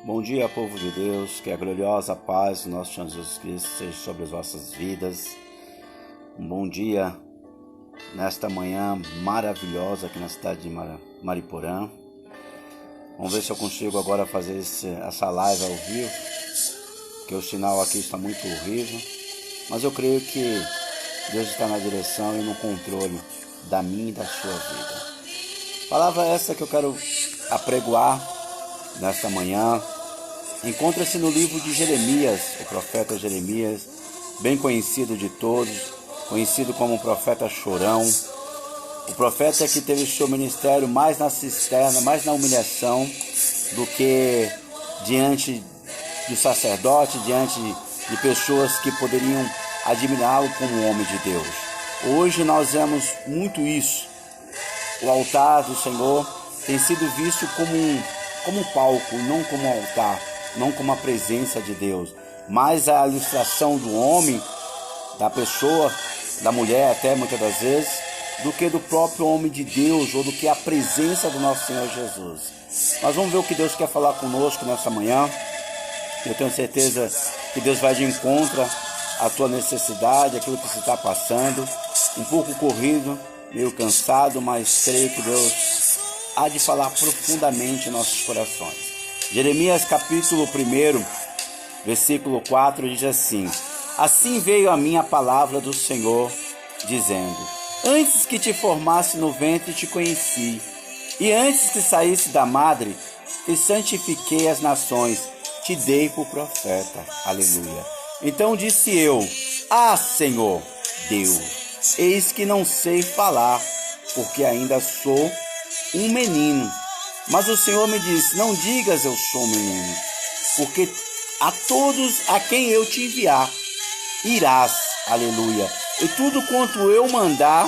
Bom dia, povo de Deus, que a gloriosa paz do nosso Senhor Jesus Cristo seja sobre as vossas vidas. Um bom dia nesta manhã maravilhosa aqui na cidade de Mariporã. Vamos ver se eu consigo agora fazer essa live ao vivo, porque o sinal aqui está muito horrível, mas eu creio que Deus está na direção e no controle da minha e da sua vida. Palavra essa que eu quero apregoar nesta manhã encontra-se no livro de Jeremias, o profeta Jeremias, bem conhecido de todos, conhecido como o profeta chorão, o profeta que teve seu ministério mais na cisterna, mais na humilhação do que diante do sacerdote, diante de pessoas que poderiam admirá-lo como um homem de Deus. Hoje nós vemos muito isso. O altar do Senhor tem sido visto como um palco, não como um altar, não como a presença de Deus, mas a ilustração do homem, da pessoa, da mulher até muitas das vezes, do que do próprio homem de Deus ou do que a presença do nosso Senhor Jesus. Nós vamos ver o que Deus quer falar conosco nessa manhã. Eu tenho certeza que Deus vai de encontro à tua necessidade, aquilo que você está passando, um pouco corrido, meio cansado, mas creio que Deus há de falar profundamente em nossos corações. Jeremias capítulo 1, versículo 4 diz assim: Assim veio a mim a palavra do Senhor, dizendo: Antes que te formasse no ventre te conheci, e antes que saísse da madre te santifiquei as nações, te dei por profeta. Aleluia. Então disse eu: Senhor Deus, eis que não sei falar, porque ainda sou um menino. Mas o Senhor me disse: Não digas eu sou um menino, porque a todos a quem eu te enviar, irás, aleluia, e tudo quanto eu mandar,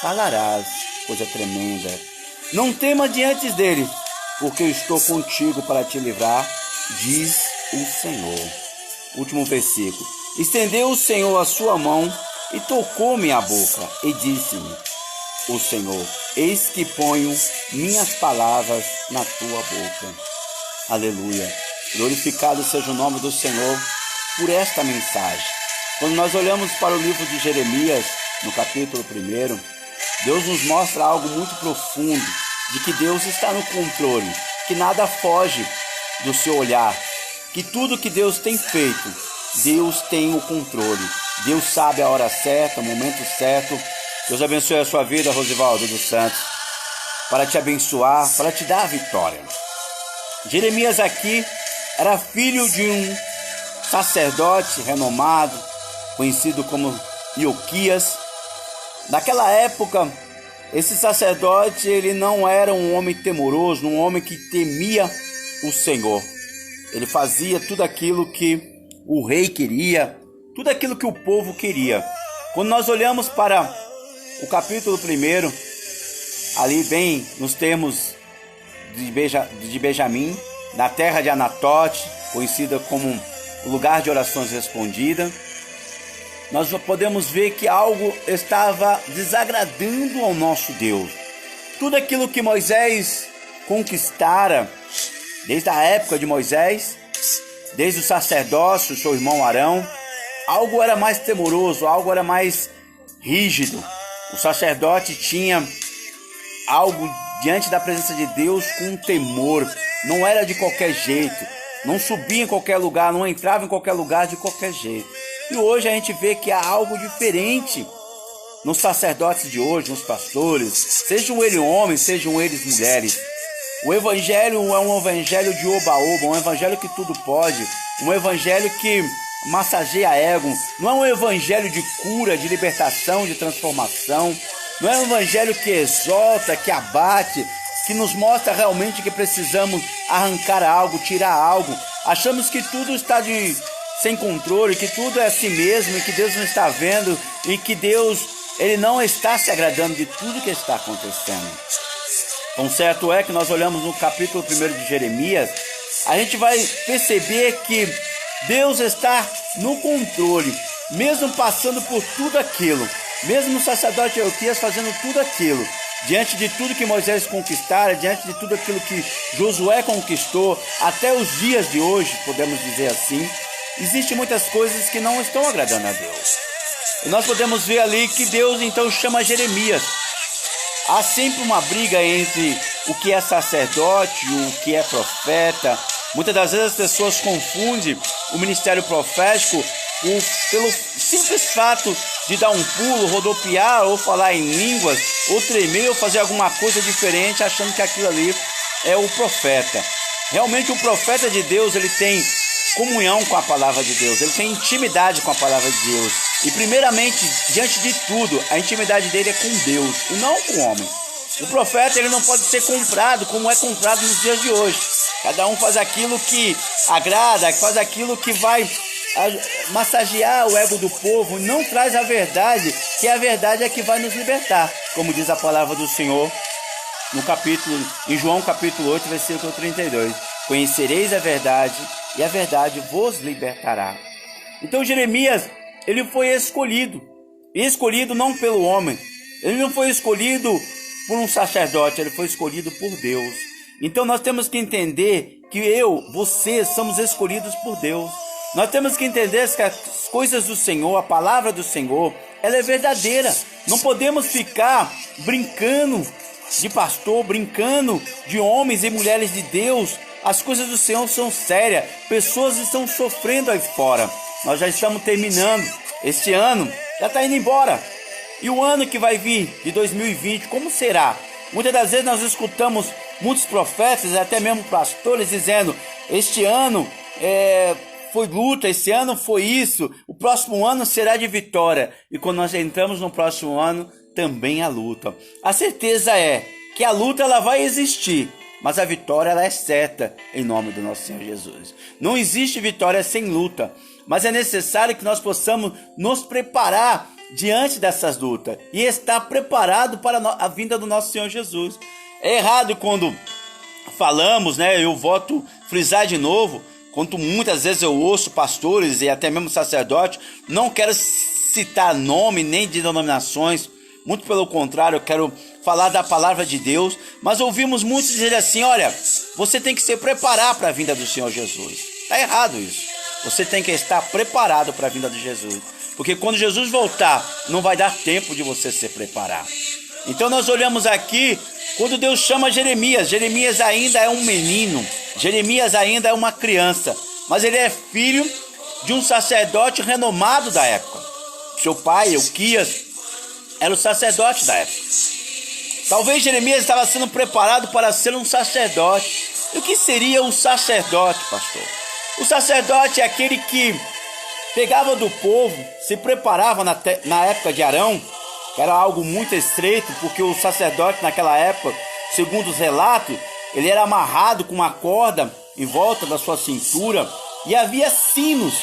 falarás. Coisa tremenda. Não tema diante deles, porque eu estou contigo para te livrar, diz o Senhor. Último versículo. Estendeu o Senhor a sua mão e tocou minha boca, e disse-me: O Senhor, eis que ponho minhas palavras na tua boca. Aleluia. Glorificado seja o nome do Senhor por esta mensagem. Quando nós olhamos para o livro de Jeremias, no capítulo 1, Deus nos mostra algo muito profundo, de que Deus está no controle, que nada foge do seu olhar, que tudo que Deus tem feito, Deus tem o controle. Deus sabe a hora certa, o momento certo. Deus abençoe a sua vida, Rosivaldo dos Santos, para te abençoar, para te dar a vitória. Jeremias aqui era filho de um sacerdote renomado, conhecido como Ilquias. Naquela época, esse sacerdote ele não era um homem temoroso, um homem que temia o Senhor. Ele fazia tudo aquilo que o rei queria, tudo aquilo que o povo queria. Quando nós olhamos para o capítulo 1, ali bem nos termos de Benjamim, na terra de Anatote, conhecida como o lugar de orações respondidas, nós podemos ver que algo estava desagradando ao nosso Deus. Tudo aquilo que Moisés conquistara, desde a época de Moisés, desde o sacerdócio, seu irmão Arão, algo era mais temoroso, algo era mais rígido. O sacerdote tinha algo diante da presença de Deus com temor. Não era de qualquer jeito. Não subia em qualquer lugar, não entrava em qualquer lugar de qualquer jeito. E hoje a gente vê que há algo diferente nos sacerdotes de hoje, nos pastores, sejam eles homens, sejam eles mulheres. O evangelho é um evangelho de oba-oba, um evangelho que tudo pode, um evangelho que massageia ego, não é um evangelho de cura, de libertação, de transformação, não é um evangelho que exalta, que abate, que nos mostra realmente que precisamos arrancar algo, tirar algo. Achamos que tudo está sem controle, que tudo é assim mesmo, e que Deus não está vendo, e que Deus ele não está se agradando de tudo que está acontecendo. Então certo é que nós olhamos no capítulo 1 de Jeremias, a gente vai perceber que Deus está no controle, mesmo passando por tudo aquilo, mesmo o sacerdote Ilquias fazendo tudo aquilo, diante de tudo que Moisés conquistara, diante de tudo aquilo que Josué conquistou, até os dias de hoje, podemos dizer assim, existem muitas coisas que não estão agradando a Deus. E nós podemos ver ali que Deus então chama Jeremias. Há sempre uma briga entre o que é sacerdote e o que é profeta. Muitas das vezes as pessoas confundem o ministério profético pelo simples fato de dar um pulo, rodopiar, ou falar em línguas, ou tremer, ou fazer alguma coisa diferente, achando que aquilo ali é o profeta. Realmente o profeta de Deus, ele tem comunhão com a palavra de Deus, ele tem intimidade com a palavra de Deus. E primeiramente, diante de tudo, a intimidade dele é com Deus e não com o homem. O profeta, ele não pode ser comprado como é comprado nos dias de hoje. Cada um faz aquilo que agrada, faz aquilo que vai massagear o ego do povo, não traz a verdade, que a verdade é que vai nos libertar, como diz a palavra do Senhor em João capítulo 8, versículo 32. Conhecereis a verdade, e a verdade vos libertará. Então Jeremias, ele foi escolhido não pelo homem, ele não foi escolhido por um sacerdote, ele foi escolhido por Deus. Então nós temos que entender que você somos escolhidos por Deus. Nós temos que entender que as coisas do Senhor, a palavra do Senhor, ela é verdadeira. Não podemos ficar brincando de pastor, brincando de homens e mulheres de Deus. As coisas do Senhor são sérias. Pessoas estão sofrendo aí fora. Nós já estamos terminando. Este ano já está indo embora. E o ano que vai vir, de 2020, como será? Muitas das vezes nós escutamos muitos profetas, até mesmo pastores, dizendo: este ano foi luta, esse ano foi isso, o próximo ano será de vitória. E quando nós entramos no próximo ano, também há luta. A certeza é que a luta ela vai existir, mas a vitória ela é certa em nome do nosso Senhor Jesus. Não existe vitória sem luta, mas é necessário que nós possamos nos preparar diante dessas lutas e estar preparado para a vinda do nosso Senhor Jesus. É errado quando falamos, eu volto a frisar de novo, quanto muitas vezes eu ouço pastores e até mesmo sacerdotes, não quero citar nome nem de denominações, muito pelo contrário, eu quero falar da palavra de Deus, mas ouvimos muitos dizer assim: olha, você tem que se preparar para a vinda do Senhor Jesus. Está errado isso. Você tem que estar preparado para a vinda de Jesus, porque quando Jesus voltar, não vai dar tempo de você se preparar. Então nós olhamos aqui, quando Deus chama Jeremias, Jeremias ainda é um menino, Jeremias ainda é uma criança, mas ele é filho de um sacerdote renomado da época. Seu pai, Euquias, era o sacerdote da época. Talvez Jeremias estava sendo preparado para ser um sacerdote. E o que seria um sacerdote, pastor? O sacerdote é aquele que pegava do povo, se preparava na época de Arão, que era algo muito estreito, porque o sacerdote naquela época, segundo os relatos, ele era amarrado com uma corda em volta da sua cintura, e havia sinos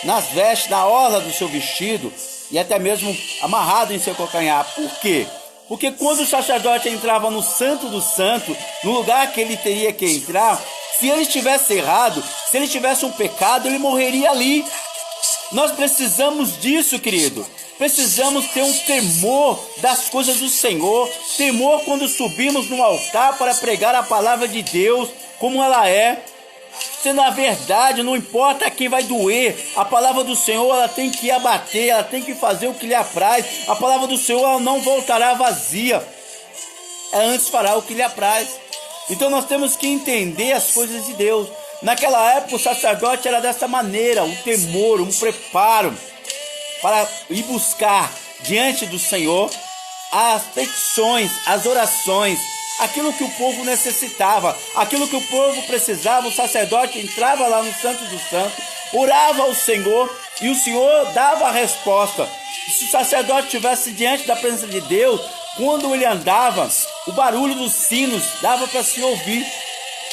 nas vestes, na orla do seu vestido, e até mesmo amarrado em seu calcanhar. Por quê? Porque quando o sacerdote entrava no Santo do Santo, no lugar que ele teria que entrar, se ele estivesse errado, se ele tivesse um pecado, ele morreria ali. Nós precisamos disso, querido. Precisamos ter um temor das coisas do Senhor, temor quando subimos no altar para pregar a palavra de Deus como ela é. Sendo a verdade, não importa quem vai doer, a palavra do Senhor ela tem que abater, ela tem que fazer o que lhe apraz. A palavra do Senhor ela não voltará vazia, ela antes fará o que lhe apraz. Então nós temos que entender as coisas de Deus. Naquela época o sacerdote era dessa maneira, um temor, um preparo para ir buscar diante do Senhor as petições, as orações, aquilo que o povo necessitava, aquilo que o povo precisava. O sacerdote entrava lá no Santo dos Santos, orava ao Senhor e o Senhor dava a resposta. E se o sacerdote estivesse diante da presença de Deus, quando ele andava, o barulho dos sinos dava para se ouvir.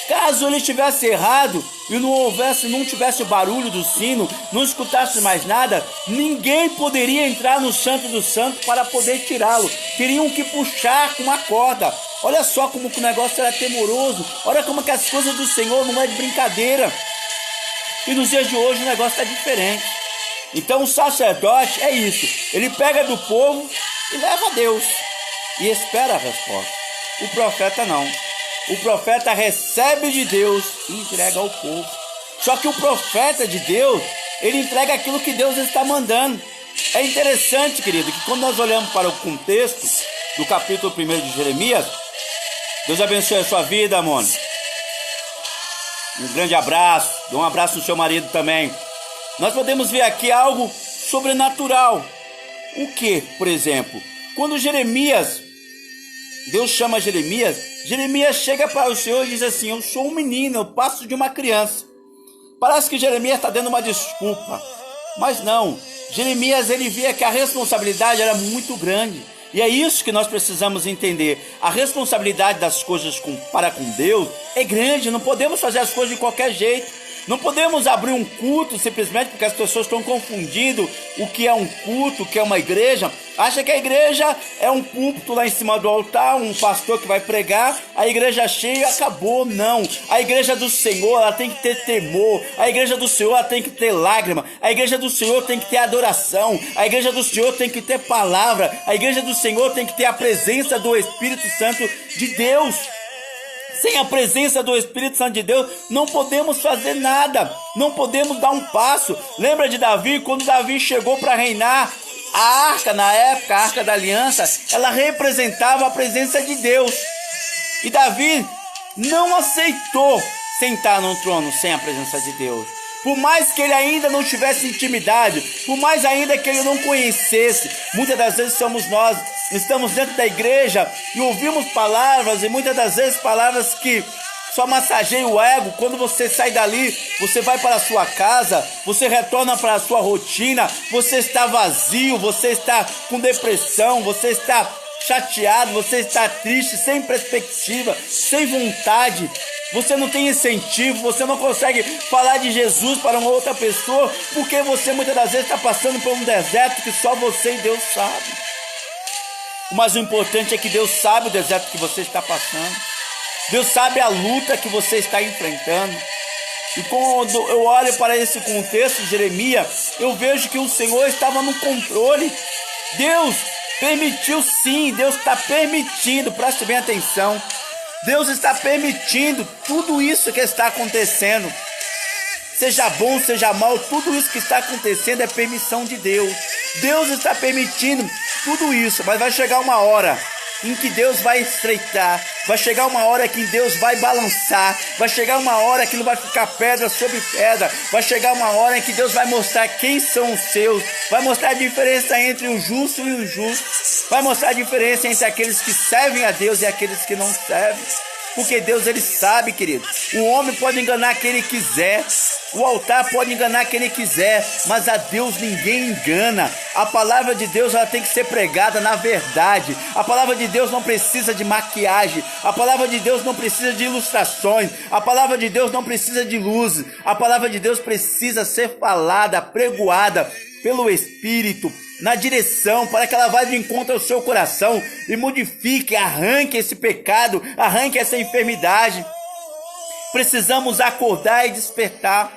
Caso ele estivesse errado e não tivesse o barulho do sino, não escutasse mais nada, ninguém poderia entrar no Santo dos Santos para poder tirá-lo. Teriam que puxar com uma corda. Olha só como que o negócio era temoroso. Olha como que as coisas do Senhor não é de brincadeira. E nos dias de hoje o negócio está diferente. Então o sacerdote é isso. Ele pega do povo e leva a Deus. e espera a resposta. O profeta não. O profeta recebe de Deus e entrega ao povo. Só que o profeta de Deus, ele entrega aquilo que Deus está mandando. É interessante, querido, que quando nós olhamos para o contexto do capítulo 1 de Jeremias, Deus abençoe a sua vida, amor. Um grande abraço, dê um abraço no seu marido também. Nós podemos ver aqui algo sobrenatural. O que, por exemplo? Quando Deus chama Jeremias, Jeremias chega para o Senhor e diz assim: eu sou um menino, eu passo de uma criança. Parece que Jeremias está dando uma desculpa, mas não. Jeremias, ele via que a responsabilidade era muito grande. E é isso que nós precisamos entender. A responsabilidade das coisas para com Deus é grande. Não podemos fazer as coisas de qualquer jeito. Não podemos abrir um culto simplesmente porque as pessoas estão confundindo o que é um culto, o que é uma igreja. Acha que a igreja é um púlpito lá em cima do altar, um pastor que vai pregar, a igreja cheia e acabou. Não. A igreja do Senhor, ela tem que ter temor. A igreja do Senhor, ela tem que ter lágrima. A igreja do Senhor tem que ter adoração. A igreja do Senhor tem que ter palavra. A igreja do Senhor tem que ter a presença do Espírito Santo de Deus. Sem a presença do Espírito Santo de Deus, não podemos fazer nada, não podemos dar um passo. Lembra de Davi? Quando Davi chegou para reinar, a arca, na época, a arca da aliança, ela representava a presença de Deus. E Davi não aceitou sentar no trono sem a presença de Deus. Por mais que ele ainda não tivesse intimidade, por mais ainda que ele não conhecesse, muitas das vezes somos nós, estamos dentro da igreja e ouvimos palavras, e muitas das vezes palavras que só massageiam o ego. Quando você sai dali, você vai para a sua casa, você retorna para a sua rotina, você está vazio, você está com depressão, você está chateado, você está triste, sem perspectiva, sem vontade. Você não tem incentivo, você não consegue falar de Jesus para uma outra pessoa, porque você muitas das vezes está passando por um deserto que só você e Deus sabe. Mas o importante é que Deus sabe o deserto que você está passando. Deus sabe a luta que você está enfrentando. E quando eu olho para esse contexto de Jeremias, eu vejo que o Senhor estava no controle. Deus permitiu sim, Deus está permitindo, preste bem atenção. Deus está permitindo tudo isso que está acontecendo. Seja bom, seja mal, tudo isso que está acontecendo é permissão de Deus. Deus está permitindo tudo isso, mas vai chegar uma hora em que Deus vai estreitar, vai chegar uma hora que Deus vai balançar, vai chegar uma hora que não vai ficar pedra sobre pedra, vai chegar uma hora em que Deus vai mostrar quem são os seus, vai mostrar a diferença entre o justo e o injusto, vai mostrar a diferença entre aqueles que servem a Deus e aqueles que não servem. Porque Deus, ele sabe, querido. O homem pode enganar quem ele quiser. O altar pode enganar quem ele quiser. Mas a Deus ninguém engana. A palavra de Deus, ela tem que ser pregada na verdade. A palavra de Deus não precisa de maquiagem. A palavra de Deus não precisa de ilustrações. A palavra de Deus não precisa de luzes. A palavra de Deus precisa ser falada, pregoada pelo Espírito, na direção, para que ela vá de encontro ao seu coração e modifique, arranque esse pecado, arranque essa enfermidade. Precisamos acordar e despertar.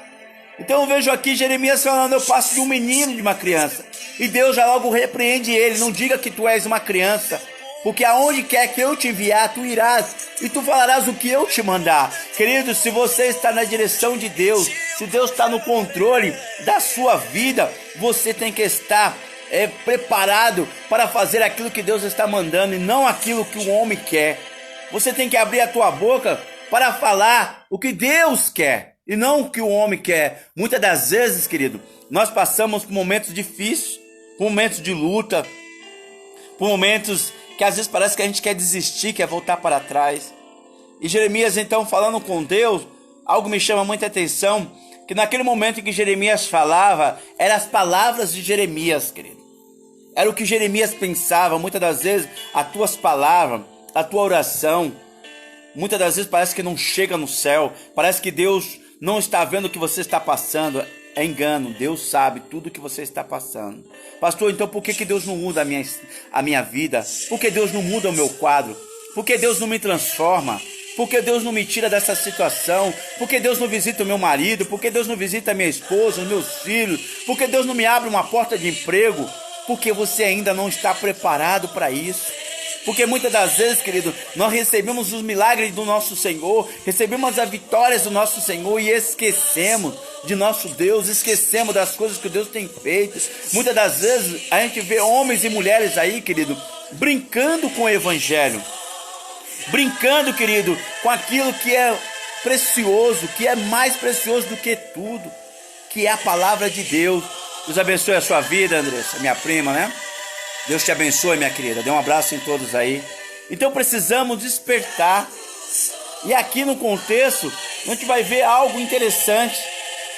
Então eu vejo aqui Jeremias falando: eu passo de um menino, de uma criança. E Deus já logo repreende ele: não diga que tu és uma criança, porque aonde quer que eu te enviar, tu irás, e tu falarás o que eu te mandar. Querido, se você está na direção de Deus, se Deus está no controle da sua vida, você tem que estar preparado para fazer aquilo que Deus está mandando e não aquilo que o homem quer. Você tem que abrir a tua boca para falar o que Deus quer e não o que o homem quer. Muitas das vezes, querido, nós passamos por momentos difíceis, por momentos de luta, por momentos que às vezes parece que a gente quer desistir, quer voltar para trás. E Jeremias, então, falando com Deus, algo me chama muita atenção, que naquele momento em que Jeremias falava, eram as palavras de Jeremias, querido. Era o que Jeremias pensava. Muitas das vezes, as tuas palavras, a tua oração, muitas das vezes parece que não chega no céu, parece que Deus não está vendo o que você está passando. É engano, Deus sabe tudo o que você está passando. Pastor, então por que Deus não muda a minha vida? Por que Deus não muda o meu quadro? Por que Deus não me transforma? Por que Deus não me tira dessa situação? Por que Deus não visita o meu marido? Por que Deus não visita a minha esposa, os meus filhos? Por que Deus não me abre uma porta de emprego? Porque você ainda não está preparado para isso. Porque muitas das vezes, querido, nós recebemos os milagres do nosso Senhor, recebemos as vitórias do nosso Senhor e esquecemos de nosso Deus, esquecemos das coisas que Deus tem feito. Muitas das vezes a gente vê homens e mulheres aí, querido, brincando com o Evangelho, brincando, querido, com aquilo que é precioso, que é mais precioso do que tudo, que é a palavra de Deus. Deus abençoe a sua vida, Andressa, minha prima, né? Deus te abençoe, minha querida. Dê um abraço em todos aí. Então precisamos despertar. E aqui no contexto, a gente vai ver algo interessante.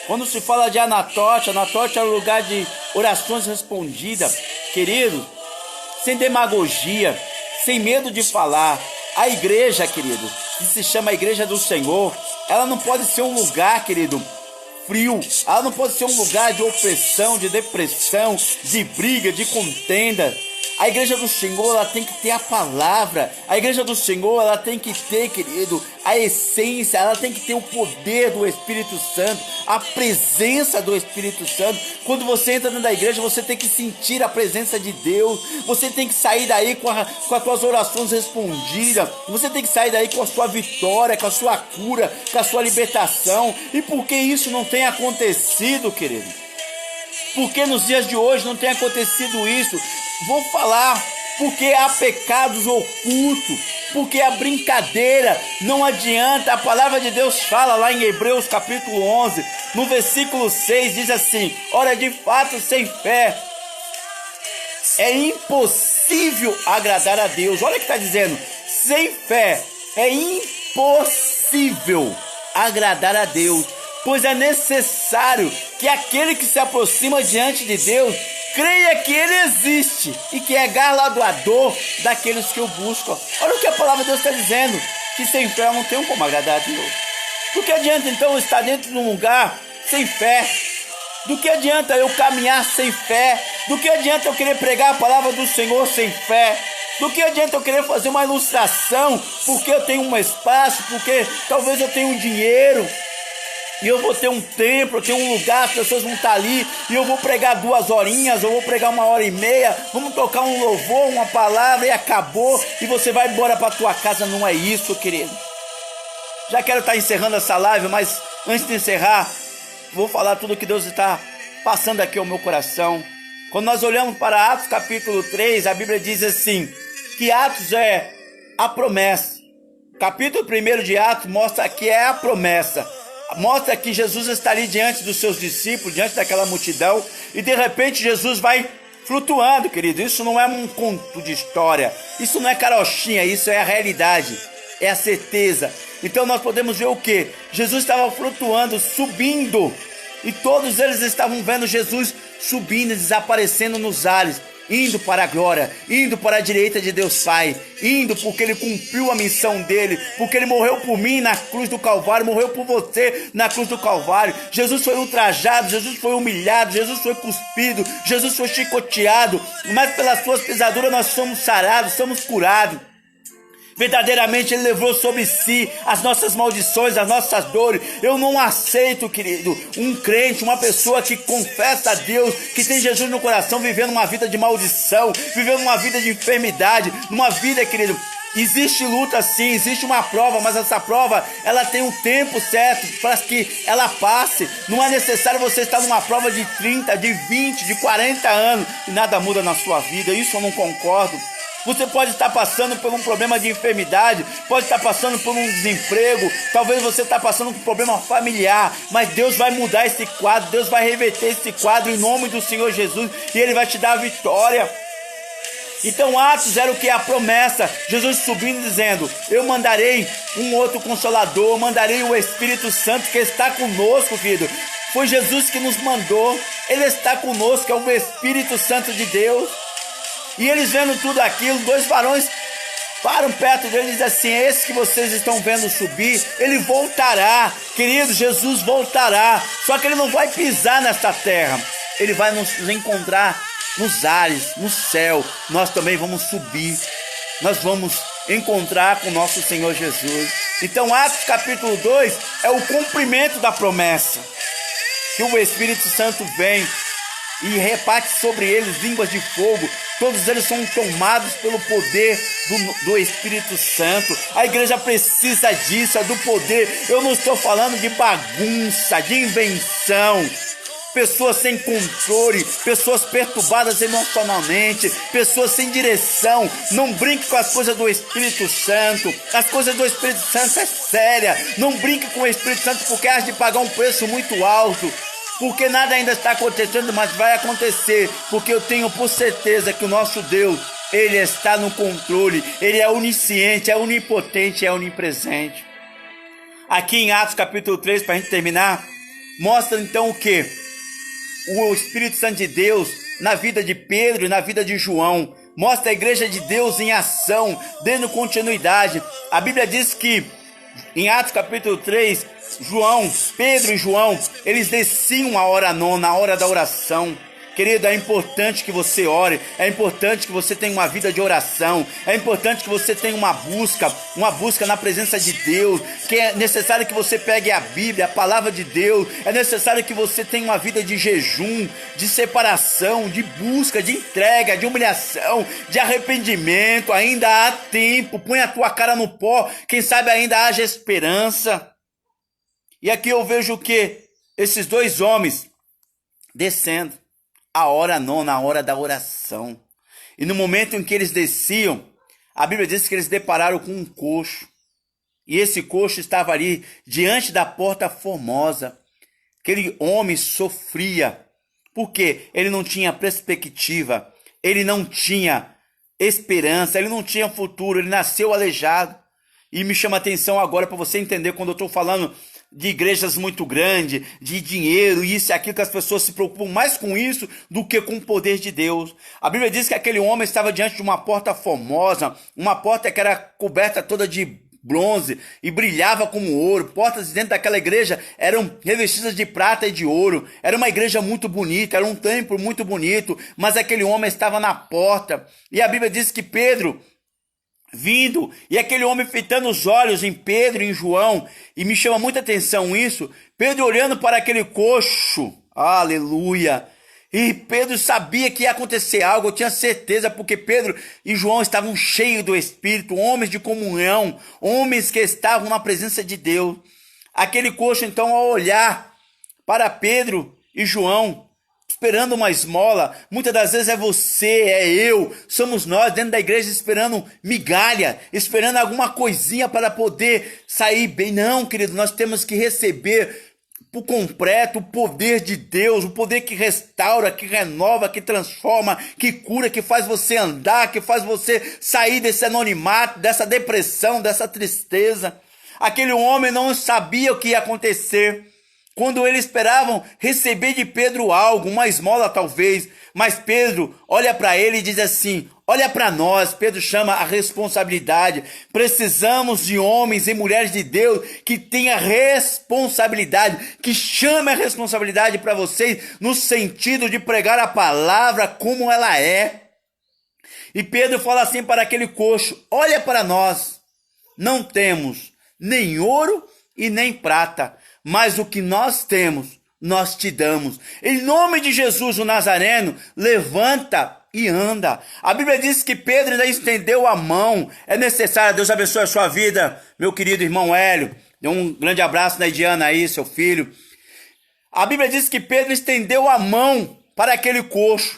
Quando se fala de Anatote, Anatote é o lugar de orações respondidas. Querido, sem demagogia, sem medo de falar. A igreja, querido, que se chama a Igreja do Senhor, ela não pode ser um lugar, querido, frio. Ela não pode ser um lugar de opressão, de depressão, de briga, de contenda. A igreja do Senhor, ela tem que ter a palavra. A igreja do Senhor, ela tem que ter, querido, a essência. Ela tem que ter o poder do Espírito Santo, a presença do Espírito Santo. Quando você entra dentro da igreja, você tem que sentir a presença de Deus. Você tem que sair daí com as tuas orações respondidas. Você tem que sair daí com a sua vitória, com a sua cura, com a sua libertação. E por que isso não tem acontecido, querido? Por que nos dias de hoje não tem acontecido isso? Vou falar, porque há pecados ocultos, porque a brincadeira não adianta. A palavra de Deus fala lá em Hebreus capítulo 11, no versículo 6, diz assim: ora, de fato, sem fé é impossível agradar a Deus. Olha o que está dizendo: sem fé é impossível agradar a Deus, pois é necessário que aquele que se aproxima diante de Deus creia que Ele existe e que é galardoador daqueles que o buscam. Olha o que a palavra de Deus está dizendo, que sem fé eu não tenho como agradar a Deus. Do que adianta então eu estar dentro de um lugar sem fé? Do que adianta eu caminhar sem fé? Do que adianta eu querer pregar a palavra do Senhor sem fé? Do que adianta eu querer fazer uma ilustração porque eu tenho um espaço, porque talvez eu tenha um dinheiro, e eu vou ter um templo, eu tenho um lugar, as pessoas vão estar ali, e eu vou pregar 2 horinhas, eu vou pregar 1h30, vamos tocar um louvor, uma palavra e acabou, e você vai embora para a tua casa. Não é isso, querido. Já quero estar encerrando essa live, mas antes de encerrar, vou falar tudo que Deus está passando aqui ao meu coração. Quando nós olhamos para Atos capítulo 3, a Bíblia diz assim, que Atos é a promessa. Capítulo 1 de Atos mostra que é a promessa. Mostra que Jesus está ali diante dos seus discípulos, diante daquela multidão, e de repente Jesus vai flutuando, querido. Isso não é um conto de história, isso não é carochinha, isso é a realidade, é a certeza. Então nós podemos ver o que? Jesus estava flutuando, subindo, e todos eles estavam vendo Jesus subindo, desaparecendo nos ares, indo para a glória, indo para a direita de Deus Pai, indo porque Ele cumpriu a missão dEle, porque Ele morreu por mim na cruz do Calvário, morreu por você na cruz do Calvário. Jesus foi ultrajado, Jesus foi humilhado, Jesus foi cuspido, Jesus foi chicoteado, mas pelas suas pisaduras nós somos sarados, somos curados. Verdadeiramente Ele levou sobre si as nossas maldições, as nossas dores. Eu não aceito, querido, um crente, uma pessoa que confessa a Deus, que tem Jesus no coração, vivendo uma vida de maldição, vivendo uma vida de enfermidade, uma vida, querido, existe luta sim, existe uma prova, mas essa prova, ela tem um tempo certo para que ela passe. Não é necessário você estar numa prova de 30, de 20, de 40 anos e nada muda na sua vida. Isso eu não concordo. Você pode estar passando por um problema de enfermidade, pode estar passando por um desemprego, talvez você está passando por um problema familiar, mas Deus vai mudar esse quadro, Deus vai reverter esse quadro em nome do Senhor Jesus, e Ele vai te dar a vitória. Então Atos era o que? A promessa. Jesus subindo dizendo: eu mandarei um outro Consolador, eu mandarei o Espírito Santo que está conosco, querido. Foi Jesus que nos mandou, Ele está conosco, é o Espírito Santo de Deus. E eles vendo tudo aquilo, 2 varões param perto dele e dizem assim: esse que vocês estão vendo subir, ele voltará. Querido, Jesus voltará, só que ele não vai pisar nesta terra, ele vai nos encontrar nos ares, no céu. Nós também vamos subir, nós vamos encontrar com o nosso Senhor Jesus. Então Atos capítulo 2 é o cumprimento da promessa, que o Espírito Santo vem e reparte sobre eles línguas de fogo, todos eles são tomados pelo poder do Espírito Santo. A igreja precisa disso, é do poder. Eu não estou falando de bagunça, de invenção. Pessoas sem controle, pessoas perturbadas emocionalmente, pessoas sem direção. Não brinque com as coisas do Espírito Santo. As coisas do Espírito Santo é séria. Não brinque com o Espírito Santo porque has de pagar um preço muito alto. Porque nada ainda está acontecendo, mas vai acontecer. Porque eu tenho por certeza que o nosso Deus, Ele está no controle. Ele é onisciente, é onipotente, é onipresente. Aqui em Atos capítulo 3, para a gente terminar, mostra então o que? O Espírito Santo de Deus na vida de Pedro e na vida de João. Mostra a igreja de Deus em ação, dando continuidade. A Bíblia diz que em Atos capítulo 3, Pedro e João, eles desciam a hora nona, a hora da oração. Querido, é importante que você ore, é importante que você tenha uma vida de oração, é importante que você tenha uma busca na presença de Deus, que é necessário que você pegue a Bíblia, a palavra de Deus, é necessário que você tenha uma vida de jejum, de separação, de busca, de entrega, de humilhação, de arrependimento. Ainda há tempo, põe a tua cara no pó, quem sabe ainda haja esperança. E aqui eu vejo que esses dois homens descendo, a hora nona, a hora da oração. E no momento em que eles desciam, a Bíblia diz que eles depararam com um coxo. E esse coxo estava ali diante da porta formosa. Aquele homem sofria, porque ele não tinha perspectiva, ele não tinha esperança, ele não tinha futuro, ele nasceu aleijado. E me chama a atenção agora para você entender quando eu estou falando de igrejas muito grandes, de dinheiro, isso e aquilo, que as pessoas se preocupam mais com isso do que com o poder de Deus. A Bíblia diz que aquele homem estava diante de uma porta formosa, uma porta que era coberta toda de bronze e brilhava como ouro. Portas dentro daquela igreja eram revestidas de prata e de ouro. Era uma igreja muito bonita, era um templo muito bonito, mas aquele homem estava na porta. E a Bíblia diz que Pedro vindo, e aquele homem fitando os olhos em Pedro e em João, e me chama muita atenção isso, Pedro olhando para aquele coxo, aleluia, e Pedro sabia que ia acontecer algo, eu tinha certeza, porque Pedro e João estavam cheios do Espírito, homens de comunhão, homens que estavam na presença de Deus. Aquele coxo então, ao olhar para Pedro e João, esperando uma esmola, muitas das vezes é você, é eu, somos nós dentro da igreja esperando migalha, esperando alguma coisinha para poder sair bem. Não, querido, nós temos que receber por completo o poder de Deus, o poder que restaura, que renova, que transforma, que cura, que faz você andar, que faz você sair desse anonimato, dessa depressão, dessa tristeza. Aquele homem não sabia o que ia acontecer. Quando eles esperavam receber de Pedro algo, uma esmola talvez, mas Pedro olha para ele e diz assim, olha para nós. Pedro chama a responsabilidade. Precisamos de homens e mulheres de Deus que tenham responsabilidade, que chamem a responsabilidade para vocês no sentido de pregar a palavra como ela é. E Pedro fala assim para aquele coxo, olha para nós, não temos nem ouro e nem prata, mas o que nós temos, nós te damos. Em nome de Jesus, o Nazareno, levanta e anda. A Bíblia diz que Pedro ainda estendeu a mão. É necessário, Deus abençoe a sua vida, meu querido irmão Hélio. Dê um grande abraço na Ediana aí, seu filho. A Bíblia diz que Pedro estendeu a mão para aquele coxo,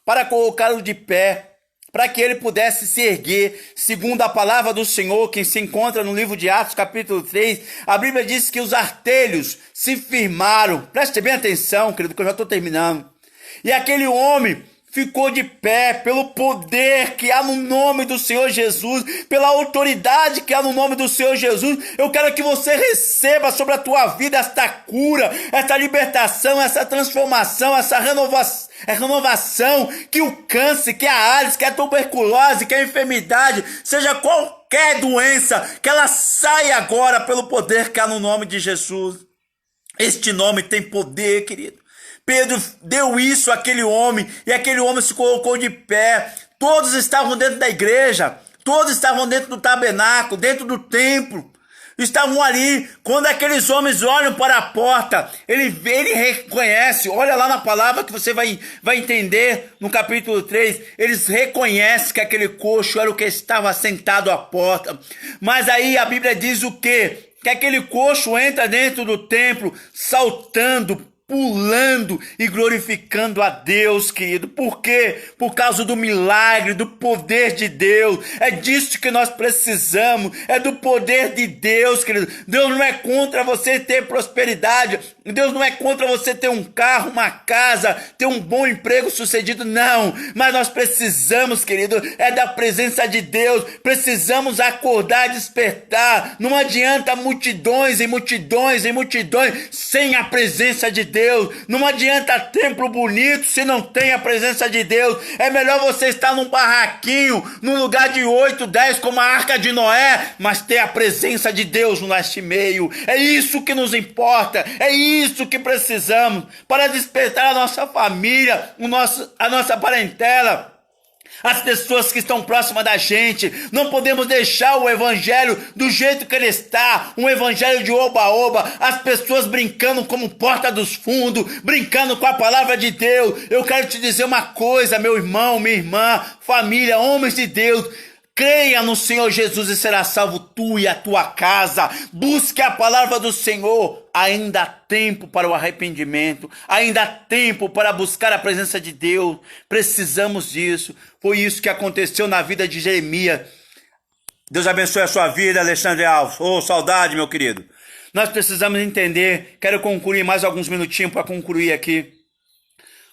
para colocá-lo de pé, para que ele pudesse se erguer, segundo a palavra do Senhor, que se encontra no livro de Atos, capítulo 3, a Bíblia diz que os artelhos se firmaram. Preste bem atenção, querido, que eu já estou terminando. E aquele homem ficou de pé pelo poder que há no nome do Senhor Jesus, pela autoridade que há no nome do Senhor Jesus. Eu quero que você receba sobre a tua vida esta cura, esta libertação, essa transformação, essa renovação, que o câncer, que a AIDS, que a tuberculose, que a enfermidade, seja qualquer doença, que ela saia agora pelo poder que há no nome de Jesus. Este nome tem poder, querido. Pedro deu isso àquele homem, e aquele homem se colocou de pé. Todos estavam dentro da igreja, todos estavam dentro do tabernáculo, dentro do templo. estavam ali. Quando aqueles homens olham para a porta, ele reconhece, olha lá na palavra que você vai entender no capítulo 3, eles reconhecem que aquele coxo era o que estava sentado à porta. Mas aí a Bíblia diz o quê? Que aquele coxo entra dentro do templo saltando, pulando e glorificando a Deus, querido. Por quê? Por causa do milagre, do poder de Deus. É disso que nós precisamos. É do poder de Deus, querido. Deus não é contra você ter prosperidade. Deus não é contra você ter um carro, uma casa, ter um bom emprego sucedido. Não. Mas nós precisamos, querido, é da presença de Deus. Precisamos acordar, despertar. Não adianta multidões e multidões e multidões sem a presença de Deus. Não adianta templo bonito se não tem a presença de Deus. É melhor você estar num barraquinho, num lugar de 8, 10, como a Arca de Noé, mas ter a presença de Deus no nosso meio. É isso que nos importa, é isso que precisamos para despertar a nossa família, a nossa parentela, as pessoas que estão próximas da gente. Não podemos deixar o evangelho do jeito que ele está, um evangelho de oba-oba, as pessoas brincando como porta dos fundos, brincando com a palavra de Deus. Eu quero te dizer uma coisa, meu irmão, minha irmã, família, homens de Deus: creia no Senhor Jesus e será salvo tu e a tua casa. Busque a palavra do Senhor. Ainda há tempo para o arrependimento. Ainda há tempo para buscar a presença de Deus. Precisamos disso. Foi isso que aconteceu na vida de Jeremias. Deus abençoe a sua vida, Alexandre Alves. Saudade, meu querido. Nós precisamos entender. Quero concluir mais alguns minutinhos para concluir aqui.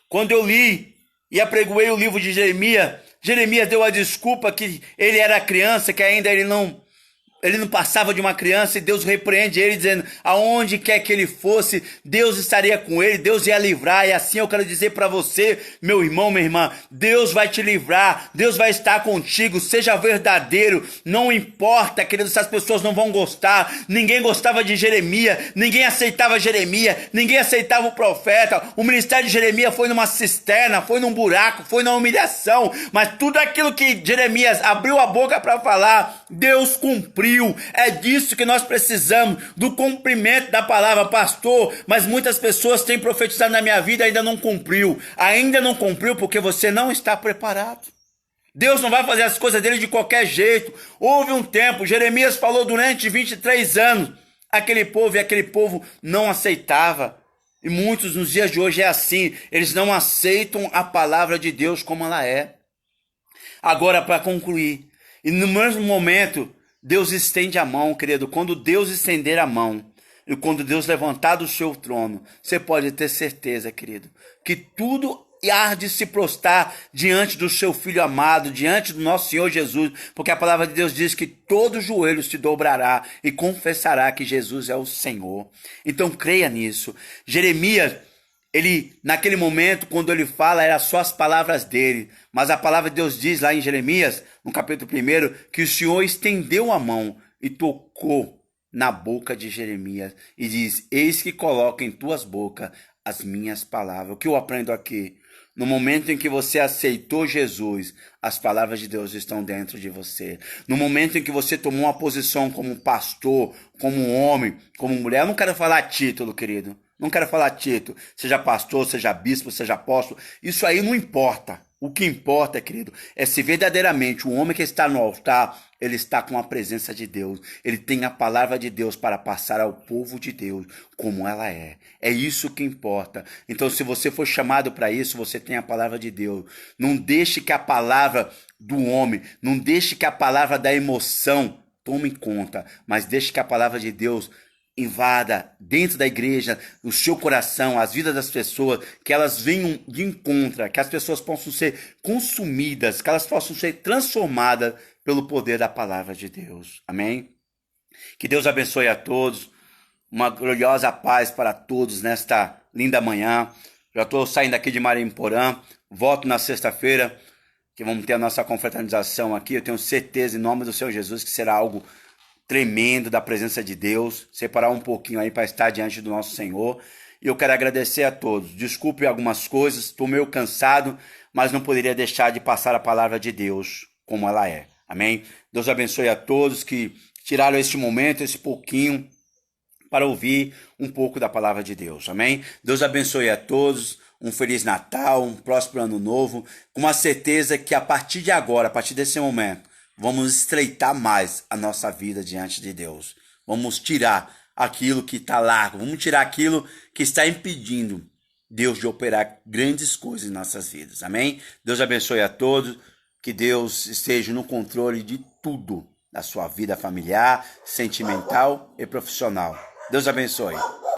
Quando eu li e apregoei o livro de Jeremias, Jeremias deu a desculpa que ele era criança, que ainda ele não passava de uma criança, e Deus repreende ele, dizendo: aonde quer que ele fosse, Deus estaria com ele, Deus ia livrar. E assim eu quero dizer para você, meu irmão, minha irmã, Deus vai te livrar, Deus vai estar contigo. Seja verdadeiro, não importa, querido, se as pessoas não vão gostar. Ninguém gostava de Jeremias, ninguém aceitava Jeremias, ninguém aceitava o profeta. O ministério de Jeremias foi numa cisterna, foi num buraco, foi na humilhação, mas tudo aquilo que Jeremias abriu a boca para falar, Deus cumpriu. É disso que nós precisamos, do cumprimento da palavra. Pastor, mas muitas pessoas têm profetizado na minha vida e ainda não cumpriu. Ainda não cumpriu porque você não está preparado. Deus não vai fazer as coisas dele de qualquer jeito. Houve um tempo, Jeremias falou durante 23 anos, aquele povo não aceitava. E muitos nos dias de hoje é assim, eles não aceitam a palavra de Deus como ela é. Agora, para concluir, e no mesmo momento, Deus estende a mão, querido. Quando Deus estender a mão e quando Deus levantar do seu trono, você pode ter certeza, querido, que tudo há de se prostrar diante do seu Filho amado, diante do nosso Senhor Jesus, porque a palavra de Deus diz que todo joelho se dobrará e confessará que Jesus é o Senhor. Então creia nisso. Jeremias, ele, naquele momento, quando ele fala, eram só as palavras dele. Mas a palavra de Deus diz lá em Jeremias, no capítulo 1, que o Senhor estendeu a mão e tocou na boca de Jeremias. E diz: eis que coloco em tuas bocas as minhas palavras. O que eu aprendo aqui? No momento em que você aceitou Jesus, as palavras de Deus estão dentro de você. No momento em que você tomou uma posição como pastor, como homem, como mulher. Eu não quero falar título, querido. Não quero falar título, seja pastor, seja bispo, seja apóstolo, isso aí não importa. O que importa, querido, é se verdadeiramente o homem que está no altar, ele está com a presença de Deus. Ele tem a palavra de Deus para passar ao povo de Deus como ela é. É isso que importa. Então, se você for chamado para isso, você tem a palavra de Deus. Não deixe que a palavra do homem, não deixe que a palavra da emoção tome conta, mas deixe que a palavra de Deus invada dentro da igreja, o seu coração, as vidas das pessoas, que elas venham de encontro, que as pessoas possam ser consumidas, que elas possam ser transformadas pelo poder da palavra de Deus. Amém? Que Deus abençoe a todos, uma gloriosa paz para todos nesta linda manhã. Já estou saindo aqui de Marimporã, volto na sexta-feira, que vamos ter a nossa confraternização aqui. Eu tenho certeza, em nome do Senhor Jesus, que será algo tremendo da presença de Deus, separar um pouquinho aí para estar diante do nosso Senhor. E eu quero agradecer a todos. Desculpe algumas coisas, estou meio cansado, mas não poderia deixar de passar a palavra de Deus como ela é. Amém? Deus abençoe a todos, que tiraram este momento, esse pouquinho, para ouvir um pouco da palavra de Deus. Amém? Deus abençoe a todos. Um Feliz Natal, um próspero Ano Novo, com a certeza que a partir de agora, a partir desse momento, vamos estreitar mais a nossa vida diante de Deus. Vamos tirar aquilo que está largo, vamos tirar aquilo que está impedindo Deus de operar grandes coisas em nossas vidas. Amém? Deus abençoe a todos, que Deus esteja no controle de tudo, da sua vida familiar, sentimental e profissional. Deus abençoe.